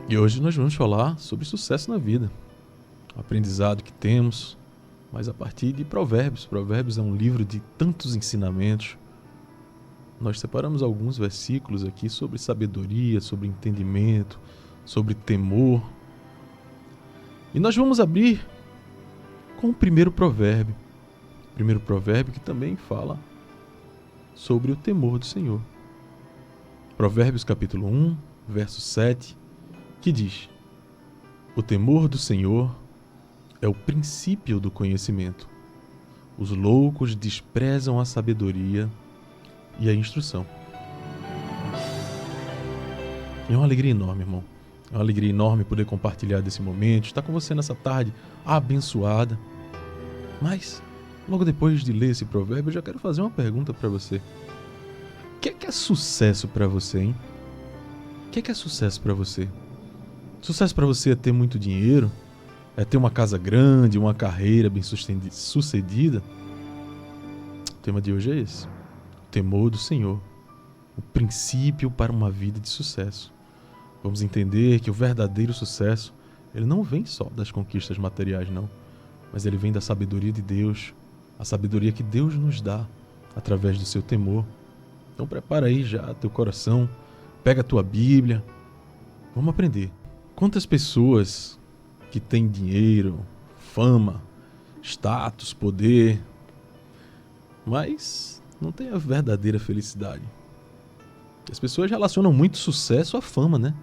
E hoje nós vamos falar sobre sucesso na vida, o aprendizado que temos, mas a partir de Provérbios. Provérbios é um livro de tantos ensinamentos. Nós separamos alguns versículos aqui sobre sabedoria, sobre entendimento, sobre temor. E nós vamos abrir com o primeiro provérbio. O primeiro provérbio que também fala sobre o temor do Senhor. Provérbios capítulo 1, verso 7, que diz: o temor do Senhor é o princípio do conhecimento. Os loucos desprezam a sabedoria e a instrução. É uma alegria enorme, irmão. É uma alegria enorme poder compartilhar desse momento, estar com você nessa tarde abençoada. Mas, logo depois de ler esse provérbio, eu já quero fazer uma pergunta para você. O que é sucesso para você, hein? O que é sucesso para você? Sucesso para você é ter muito dinheiro? É ter uma casa grande, uma carreira bem sucedida? O tema de hoje é esse. O temor do Senhor. O princípio para uma vida de sucesso. Vamos entender que o verdadeiro sucesso, ele não vem só das conquistas materiais, não. Mas ele vem da sabedoria de Deus. A sabedoria que Deus nos dá através do seu temor. Então prepara aí já teu coração. Pega a tua Bíblia. Vamos aprender. Quantas pessoas que têm dinheiro, fama, status, poder, mas não têm a verdadeira felicidade? As pessoas relacionam muito sucesso à fama, né?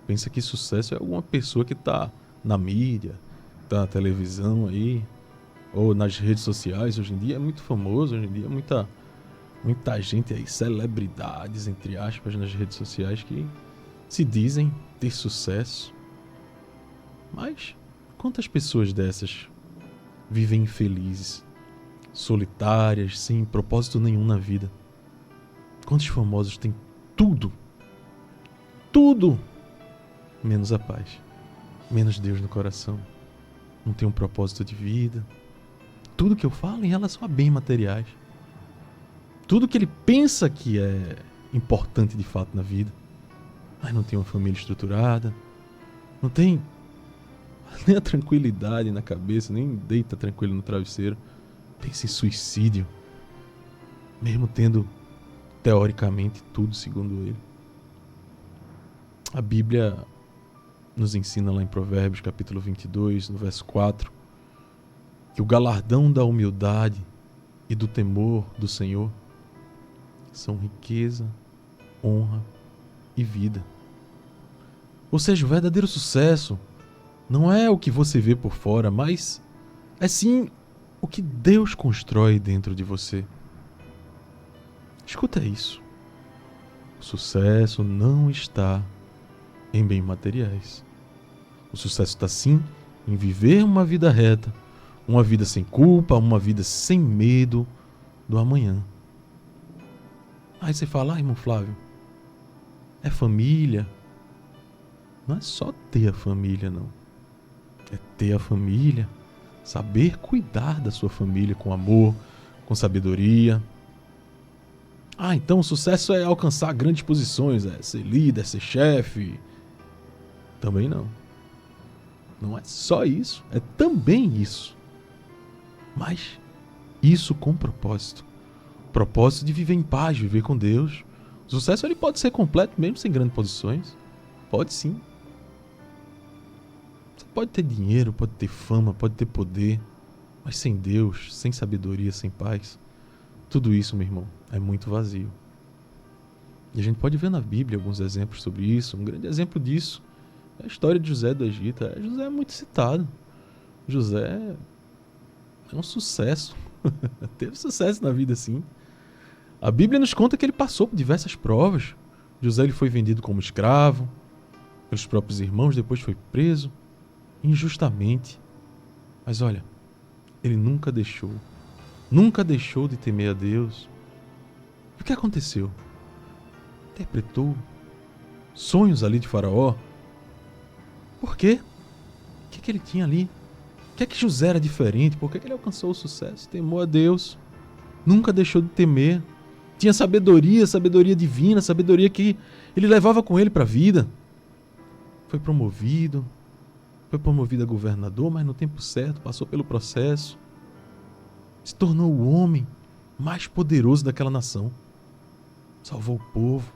Pensa que sucesso é alguma pessoa que está na mídia, está na televisão aí, ou nas redes sociais. Hoje em dia é muito famoso, hoje em dia muita gente aí, celebridades, entre aspas, nas redes sociais que se dizem ter sucesso. Mas quantas pessoas dessas vivem infelizes, solitárias, sem propósito nenhum na vida? Quantos famosos têm tudo, menos a paz, menos Deus no coração? Não tem um propósito de vida. Tudo que eu falo em relação a bens materiais. Tudo que ele pensa que é importante de fato na vida. Mas não tem uma família estruturada. Não tem nem a tranquilidade na cabeça, nem deita tranquilo no travesseiro. Pensa em suicídio. Mesmo tendo, teoricamente, tudo segundo ele. A Bíblia nos ensina lá em Provérbios, capítulo 22, no verso 4, que o galardão da humildade e do temor do Senhor são riqueza, honra e vida. Ou seja, o verdadeiro sucesso não é o que você vê por fora, mas é sim o que Deus constrói dentro de você. Escuta isso. O sucesso não está em bens materiais. O sucesso está sim em viver uma vida reta, uma vida sem culpa, uma vida sem medo do amanhã. Aí você fala: irmão Flávio, é família? Não é só ter a família, não. É ter a família, saber cuidar da sua família com amor, com sabedoria. Então o sucesso é alcançar grandes posições, é ser líder, é ser chefe. Também não. Não é só isso, é também isso. Mas isso com propósito. Propósito de viver em paz, viver com Deus. O sucesso ele pode ser completo mesmo sem grandes posições. Pode sim. Você pode ter dinheiro, pode ter fama, pode ter poder, mas sem Deus, sem sabedoria, sem paz, tudo isso, meu irmão, é muito vazio. E a gente pode ver na Bíblia alguns exemplos sobre isso. Um grande exemplo disso é a história de José do Egito. José é muito citado. José é um sucesso. Teve sucesso na vida, sim. A Bíblia nos conta que ele passou por diversas provas. José ele foi vendido como escravo pelos próprios irmãos, depois foi preso injustamente. Mas olha, ele nunca deixou de temer a Deus. E o que aconteceu? Interpretou sonhos ali de Faraó. Por quê? O que ele tinha ali? O que José era diferente? Por que ele alcançou o sucesso? Temou a Deus. Nunca deixou de temer. Tinha sabedoria divina, sabedoria que ele levava com ele para a vida. foi promovido a governador, mas no tempo certo, passou pelo processo, se tornou o homem mais poderoso daquela nação. Salvou o povo,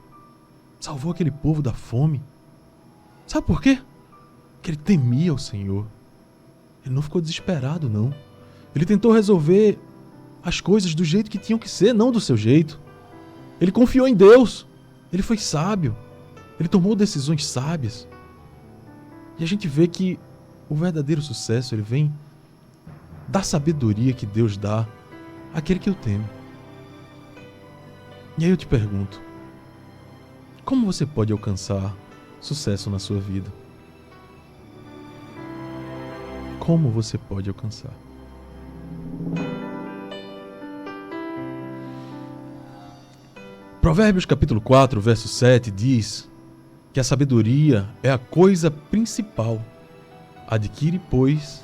salvou aquele povo da fome. Sabe por quê? Porque ele temia o Senhor. Ele não ficou desesperado, não. Ele tentou resolver as coisas do jeito que tinham que ser, não do seu jeito. Ele confiou em Deus. Ele foi sábio. Ele tomou decisões sábias. E a gente vê que o verdadeiro sucesso, ele vem da sabedoria que Deus dá àquele que o teme. E aí eu te pergunto, como você pode alcançar sucesso na sua vida? Como você pode alcançar? Provérbios capítulo 4, verso 7 diz que a sabedoria é a coisa principal. Adquire, pois,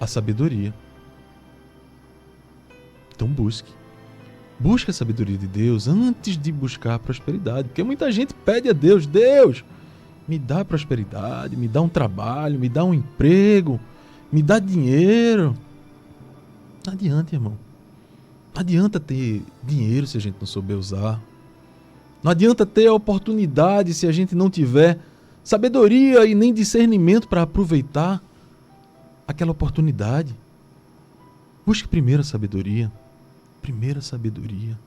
a sabedoria. Então busque. Busque a sabedoria de Deus antes de buscar a prosperidade. Porque muita gente pede a Deus, Deus, me dá prosperidade, me dá um trabalho, me dá um emprego, me dá dinheiro. Não adianta, irmão. Não adianta ter dinheiro se a gente não souber usar. Não adianta ter a oportunidade se a gente não tiver sabedoria e nem discernimento para aproveitar aquela oportunidade. Busque primeiro a sabedoria. Primeiro a sabedoria.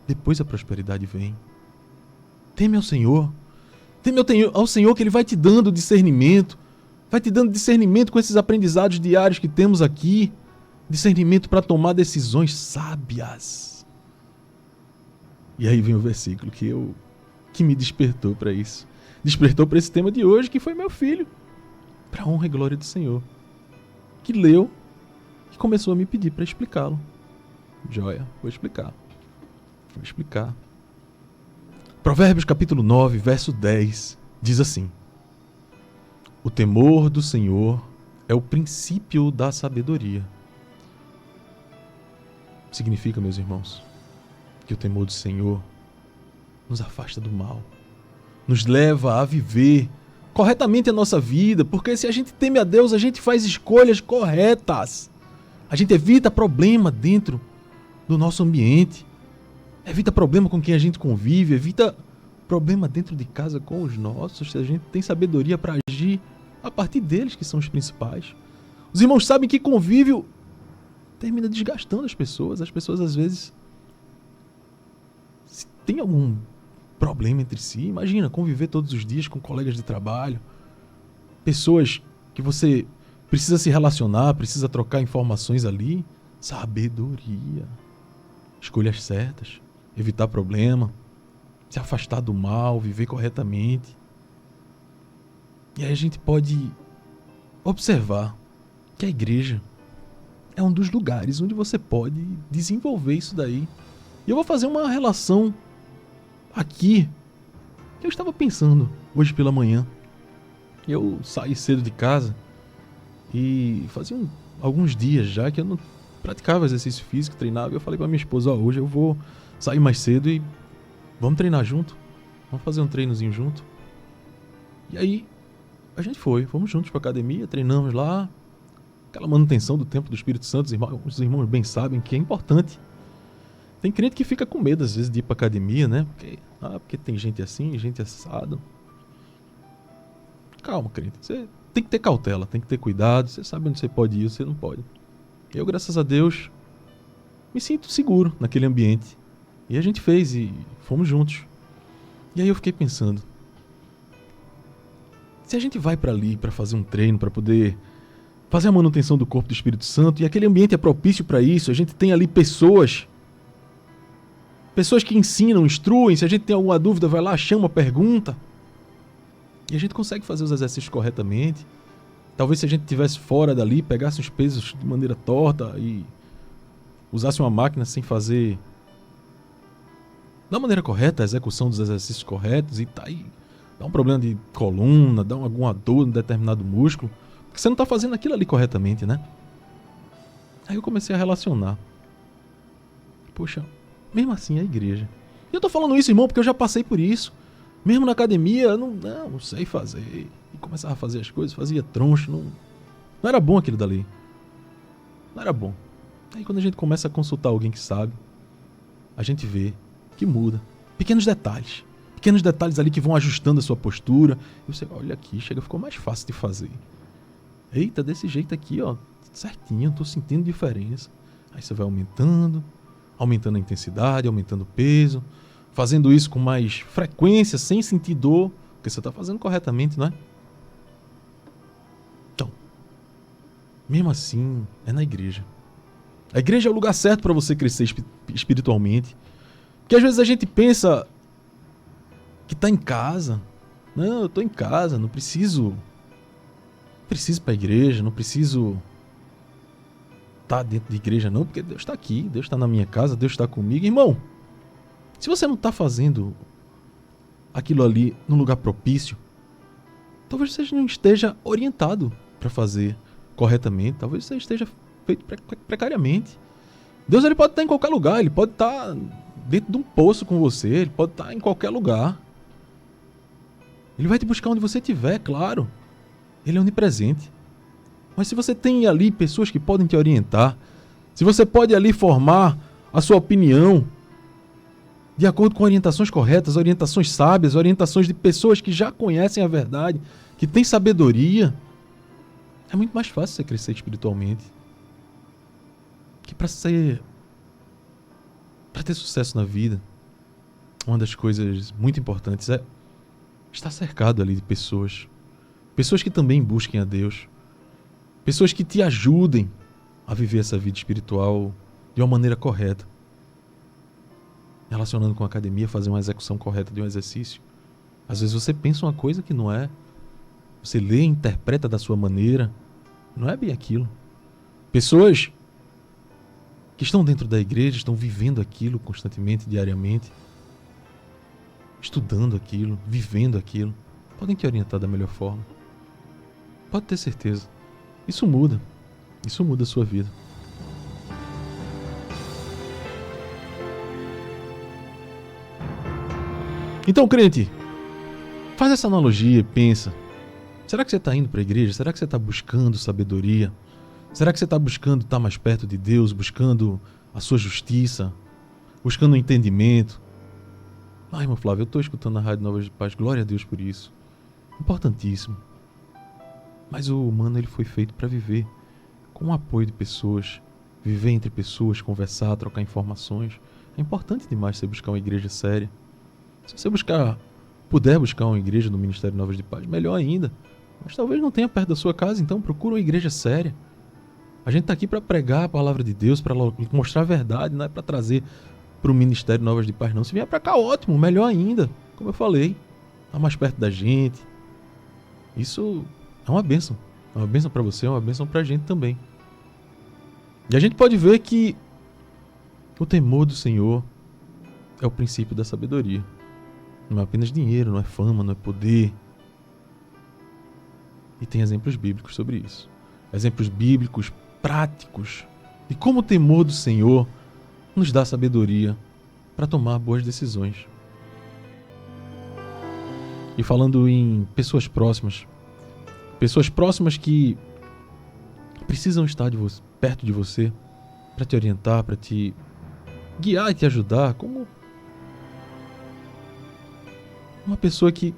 Depois a prosperidade vem. Teme ao Senhor. Teme ao Senhor, que Ele vai te dando discernimento. Vai te dando discernimento com esses aprendizados diários que temos aqui. Discernimento para tomar decisões sábias. E aí vem o versículo que me despertou para isso. Despertou para esse tema de hoje, que foi meu filho. Para a honra e glória do Senhor. Que leu e começou a me pedir para explicá-lo. Joia, vou explicar. Provérbios capítulo 9, verso 10, diz assim: o temor do Senhor é o princípio da sabedoria. Significa, meus irmãos, que o temor do Senhor nos afasta do mal, nos leva a viver corretamente a nossa vida, porque se a gente teme a Deus, a gente faz escolhas corretas. A gente evita problema dentro do nosso ambiente, evita problema com quem a gente convive, evita problema dentro de casa com os nossos, se a gente tem sabedoria para agir a partir deles, que são os principais. Os irmãos sabem que convívio termina desgastando as pessoas às vezes, se tem algum problema entre si, imagina conviver todos os dias com colegas de trabalho, pessoas que você precisa se relacionar, precisa trocar informações ali. Sabedoria. Escolhas certas, evitar problema, se afastar do mal, viver corretamente. E aí a gente pode observar que a igreja é um dos lugares onde você pode desenvolver isso daí. E eu vou fazer uma relação aqui que eu estava pensando hoje pela manhã. Eu saí cedo de casa e fazia alguns dias já que eu não praticava exercício físico, treinava. E eu falei pra minha esposa, hoje eu vou sair mais cedo e vamos treinar junto. Vamos fazer um treinozinho junto. E aí a gente fomos juntos pra academia, treinamos lá. Aquela manutenção do templo do Espírito Santo, os irmãos bem sabem que é importante. Tem crente que fica com medo às vezes de ir pra academia, né? Porque tem gente assim, gente assado. Calma, crente. Você tem que ter cautela, tem que ter cuidado. Você sabe onde você pode ir, você não pode. Eu, graças a Deus, me sinto seguro naquele ambiente. E a gente fez e fomos juntos. E aí eu fiquei pensando, se a gente vai para ali para fazer um treino, para poder fazer a manutenção do corpo do Espírito Santo, e aquele ambiente é propício para isso, a gente tem ali pessoas que ensinam, instruem, se a gente tem alguma dúvida, vai lá, chama, pergunta. E a gente consegue fazer os exercícios corretamente. Talvez se a gente estivesse fora dali, pegasse os pesos de maneira torta e usasse uma máquina sem fazer da maneira correta, a execução dos exercícios corretos, e tá aí, dá um problema de coluna, dá alguma dor em determinado músculo, porque você não está fazendo aquilo ali corretamente, né? Aí eu comecei a relacionar. Poxa, mesmo assim a igreja. E eu tô falando isso, irmão, porque eu já passei por isso. Mesmo na academia, eu não sei fazer. E começava a fazer as coisas, fazia troncho, não era bom aquilo dali. Não era bom. Aí quando a gente começa a consultar alguém que sabe, a gente vê que muda. Pequenos detalhes ali que vão ajustando a sua postura. E você olha aqui, ficou mais fácil de fazer. Eita, desse jeito aqui, ó, certinho, tô sentindo diferença. Aí você vai aumentando a intensidade, aumentando o peso, fazendo isso com mais frequência, sem sentir dor, porque você está fazendo corretamente, não é? Então, mesmo assim, é na igreja. A igreja é o lugar certo para você crescer espiritualmente. Porque às vezes a gente pensa que está em casa. Não, eu estou em casa, não preciso ir para a igreja, não preciso estar dentro de igreja não, porque Deus está aqui, Deus está na minha casa, Deus está comigo. Irmão, se você não está fazendo aquilo ali num lugar propício, talvez você não esteja orientado para fazer corretamente, talvez você esteja feito precariamente. Deus ele pode estar em qualquer lugar, ele pode estar dentro de um poço com você, ele pode estar em qualquer lugar. Ele vai te buscar onde você estiver, claro. Ele é onipresente. Mas se você tem ali pessoas que podem te orientar, se você pode ali formar a sua opinião de acordo com orientações corretas, orientações sábias, orientações de pessoas que já conhecem a verdade, que têm sabedoria, é muito mais fácil você crescer espiritualmente. Que para ter sucesso na vida, uma das coisas muito importantes é estar cercado ali de pessoas que também busquem a Deus, pessoas que te ajudem a viver essa vida espiritual de uma maneira correta, relacionando com a academia, fazer uma execução correta de um exercício. Às vezes você pensa uma coisa que não é, você lê e interpreta da sua maneira, não é bem aquilo. Pessoas que estão dentro da igreja, estão vivendo aquilo constantemente, diariamente, estudando aquilo, vivendo aquilo, podem te orientar da melhor forma. Pode ter certeza. Isso muda a sua vida. Então, crente, faz essa analogia e pensa. Será que você está indo para a igreja? Será que você está buscando sabedoria? Será que você está buscando estar mais perto de Deus, buscando a sua justiça, buscando o entendimento? Ah, irmão Flávio, eu estou escutando a Rádio Novas de Paz, glória a Deus por isso. Importantíssimo. Mas o humano ele foi feito para viver com o apoio de pessoas, viver entre pessoas, conversar, trocar informações. É importante demais você buscar uma igreja séria. Se você puder buscar uma igreja no Ministério Novas de Paz, melhor ainda. Mas talvez não tenha perto da sua casa, então procura uma igreja séria. A gente está aqui para pregar a palavra de Deus, para mostrar a verdade, não é para trazer para o Ministério Novas de Paz, não. Se vier para cá, ótimo, melhor ainda. Como eu falei, está mais perto da gente. Isso é uma bênção. É uma bênção para você, é uma bênção para a gente também. E a gente pode ver que o temor do Senhor é o princípio da sabedoria. Não é apenas dinheiro, não é fama, não é poder. E tem exemplos bíblicos sobre isso. Exemplos bíblicos, práticos, de como o temor do Senhor nos dá sabedoria para tomar boas decisões. E falando em pessoas próximas que precisam estar perto de você para te orientar, para te guiar e te ajudar, como uma pessoa que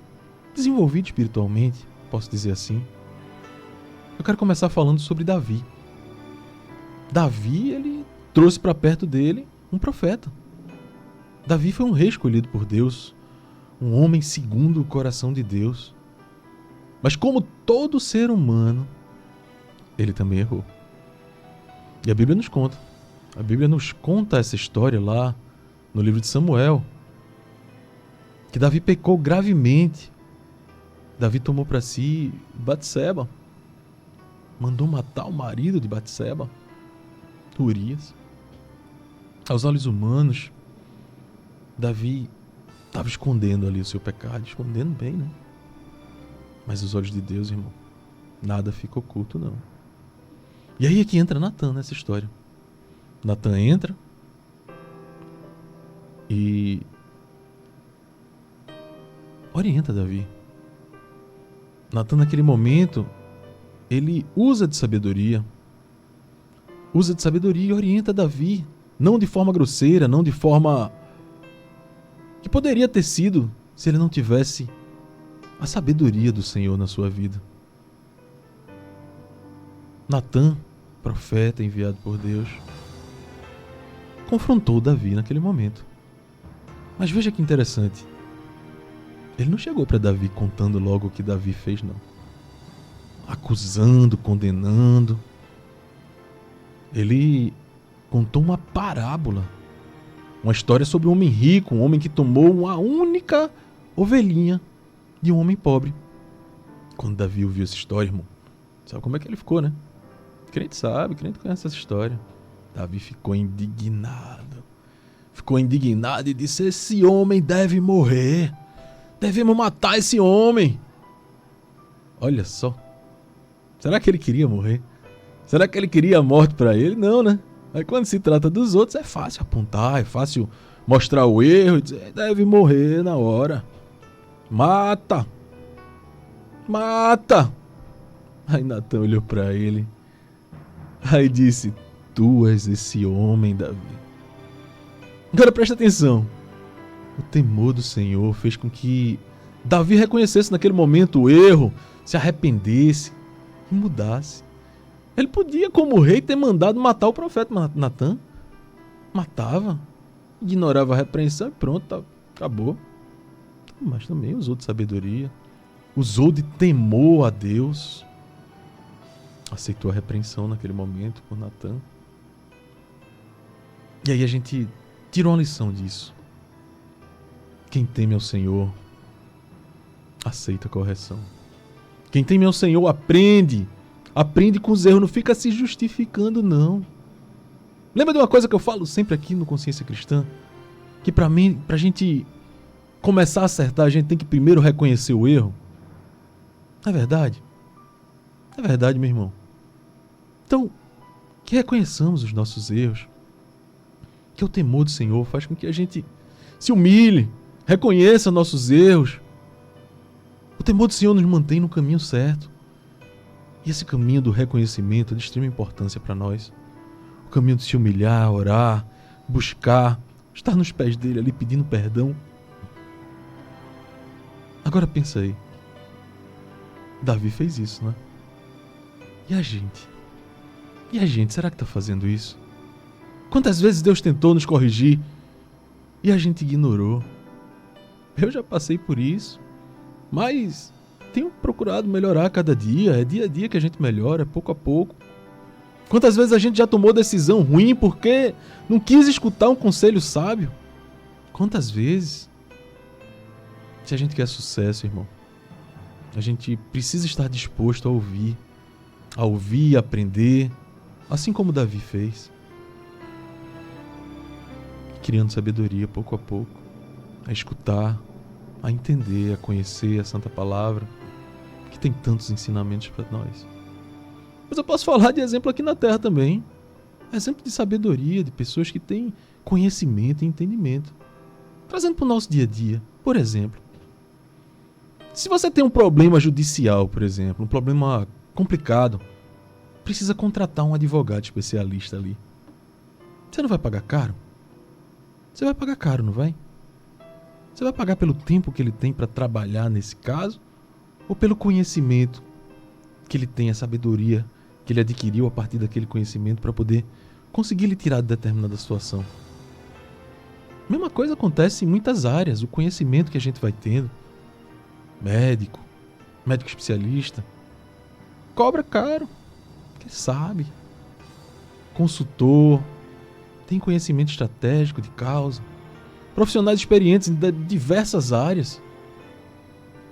desenvolvida espiritualmente, posso dizer assim. Eu quero começar falando sobre Davi. Davi, ele trouxe para perto dele um profeta. Davi foi um rei escolhido por Deus, um homem segundo o coração de Deus. Mas como todo ser humano, ele também errou. E a Bíblia nos conta essa história lá no livro de Samuel, que Davi pecou gravemente. Davi tomou para si Batseba, mandou matar o marido de Batseba, Urias. Aos olhos humanos, Davi estava escondendo ali o seu pecado, escondendo bem, né? Mas os olhos de Deus, irmão, nada fica oculto, não. E aí é que entra Natan nessa história. Natan entra e orienta Davi. Natan, naquele momento, ele usa de sabedoria e orienta Davi, não de forma grosseira, não de forma que poderia ter sido se ele não tivesse a sabedoria do Senhor na sua vida. Natan, profeta enviado por Deus, confrontou Davi naquele momento. Mas veja que interessante, ele não chegou para Davi contando logo o que Davi fez, não. Acusando, condenando. Ele contou uma parábola, uma história sobre um homem rico, um homem que tomou uma única ovelhinha de um homem pobre. Quando Davi ouviu essa história, irmão, sabe como é que ele ficou, né? Crente sabe, crente conhece essa história. Davi ficou indignado e disse: esse homem deve morrer. Devemos matar esse homem. Olha só. Será que ele queria morrer? Será que ele queria a morte para ele? Não, né? Aí quando se trata dos outros é fácil apontar, é fácil mostrar o erro e dizer: deve morrer na hora. Mata. Aí Natan olhou para ele. Aí disse: tu és esse homem, Davi. Agora presta atenção. O temor do Senhor fez com que Davi reconhecesse naquele momento o erro, se arrependesse e mudasse. Ele podia, como rei, ter mandado matar o profeta Natan. Matava, ignorava a repreensão e pronto, acabou. Mas também usou de sabedoria, usou de temor a Deus. Aceitou a repreensão naquele momento por Natan. E aí a gente tirou uma lição disso. Quem teme ao Senhor aceita a correção. Quem teme ao Senhor aprende com os erros, não fica se justificando, não. Lembra de uma coisa que eu falo sempre aqui no Consciência Cristã? Que pra gente começar a acertar, a gente tem que primeiro reconhecer o erro. Não é verdade? É verdade, meu irmão. Então, que reconheçamos os nossos erros. Que o temor do Senhor faz com que a gente se humilhe, reconheça nossos erros. O temor do Senhor nos mantém no caminho certo. E esse caminho do reconhecimento é de extrema importância para nós. O caminho de se humilhar, orar, buscar, estar nos pés dele ali pedindo perdão. Agora pensa aí. Davi fez isso, né? E a gente? Será que está fazendo isso? Quantas vezes Deus tentou nos corrigir e a gente ignorou? Eu já passei por isso, mas tenho procurado melhorar a cada dia. É dia a dia que a gente melhora, é pouco a pouco. Quantas vezes a gente já tomou decisão ruim porque não quis escutar um conselho sábio? Quantas vezes? Se a gente quer sucesso, irmão, a gente precisa estar disposto a ouvir e aprender, assim como Davi fez. Criando sabedoria pouco a pouco, a escutar, a entender, a conhecer a Santa Palavra, que tem tantos ensinamentos para nós. Mas eu posso falar de exemplo aqui na Terra também. Exemplo de sabedoria, de pessoas que têm conhecimento e entendimento. Trazendo para o nosso dia a dia. Por exemplo, se você tem um problema judicial, por exemplo, um problema complicado, precisa contratar um advogado especialista ali. Você não vai pagar caro? Você vai pagar caro, não vai? Você vai pagar pelo tempo que ele tem para trabalhar nesse caso? Ou pelo conhecimento que ele tem, a sabedoria que ele adquiriu a partir daquele conhecimento para poder conseguir lhe tirar de determinada situação? A mesma coisa acontece em muitas áreas. O conhecimento que a gente vai tendo, médico especialista, cobra caro, porque sabe. Consultor, tem conhecimento estratégico de causa, profissionais experientes em diversas áreas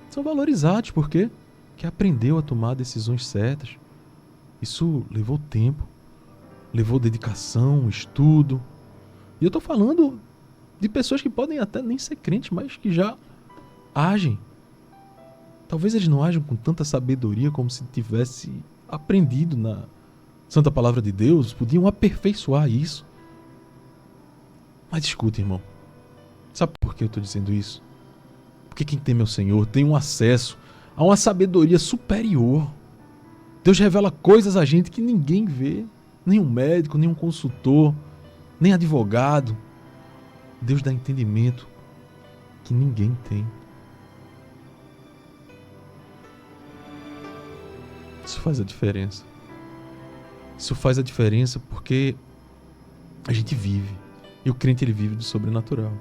são valorizados. Por quê? Porque aprendeu a tomar decisões certas. Isso levou tempo, levou dedicação, estudo. E eu estou falando de pessoas que podem até nem ser crentes, mas que já agem. Talvez eles não ajam com tanta sabedoria como se tivesse aprendido na Santa Palavra de Deus, podiam aperfeiçoar isso. Mas escuta, irmão, sabe por que eu estou dizendo isso? Porque quem teme ao Senhor tem um acesso Há uma sabedoria superior. Deus revela coisas a gente que ninguém vê. Nem um médico, nem um consultor, nem advogado. Deus dá entendimento que ninguém tem. Isso faz a diferença. Isso faz a diferença porque a gente vive. E o crente, ele vive do sobrenatural.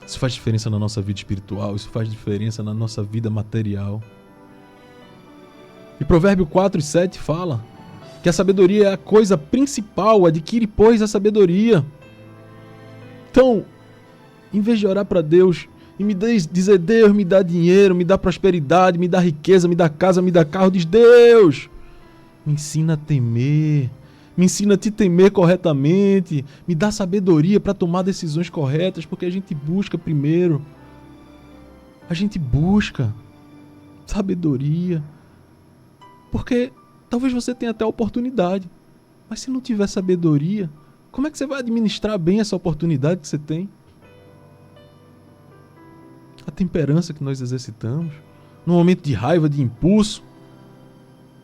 Isso faz diferença na nossa vida espiritual. Isso faz diferença na nossa vida material. E Provérbio 4:7 fala que a sabedoria é a coisa principal. Adquire, pois, a sabedoria. Então, em vez de orar para Deus e dizer, Deus, me dá dinheiro, me dá prosperidade, me dá riqueza, me dá casa, me dá carro, diz, Deus, me ensina a temer. Me ensina a te temer corretamente. Me dá sabedoria para tomar decisões corretas, porque a gente busca primeiro. A gente busca sabedoria. Porque talvez você tenha até a oportunidade, mas se não tiver sabedoria, como é que você vai administrar bem essa oportunidade que você tem? A temperança que nós exercitamos, no momento de raiva, de impulso,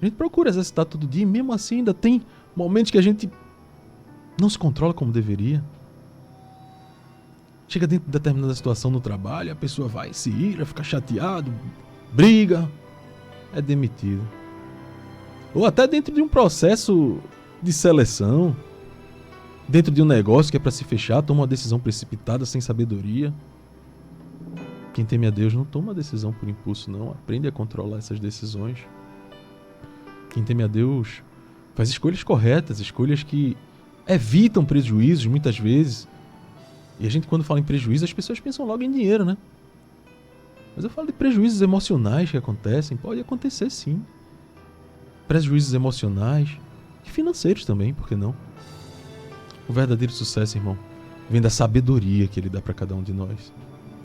a gente procura exercitar todo dia e mesmo assim ainda tem momentos que a gente não se controla como deveria. Chega dentro de determinada situação no trabalho, a pessoa vai, se ira, fica chateado, briga, é demitido. Ou até dentro de um processo de seleção, dentro de um negócio que é para se fechar, toma uma decisão precipitada, sem sabedoria. Quem teme a Deus não toma decisão por impulso, não. Aprende a controlar essas decisões. Quem teme a Deus faz escolhas corretas, escolhas que evitam prejuízos muitas vezes. E a gente, quando fala em prejuízo, as pessoas pensam logo em dinheiro, né? Mas eu falo de prejuízos emocionais que acontecem. Pode acontecer, sim. Prejuízos emocionais e financeiros também, por que não? O verdadeiro sucesso, irmão, vem da sabedoria que Ele dá para cada um de nós.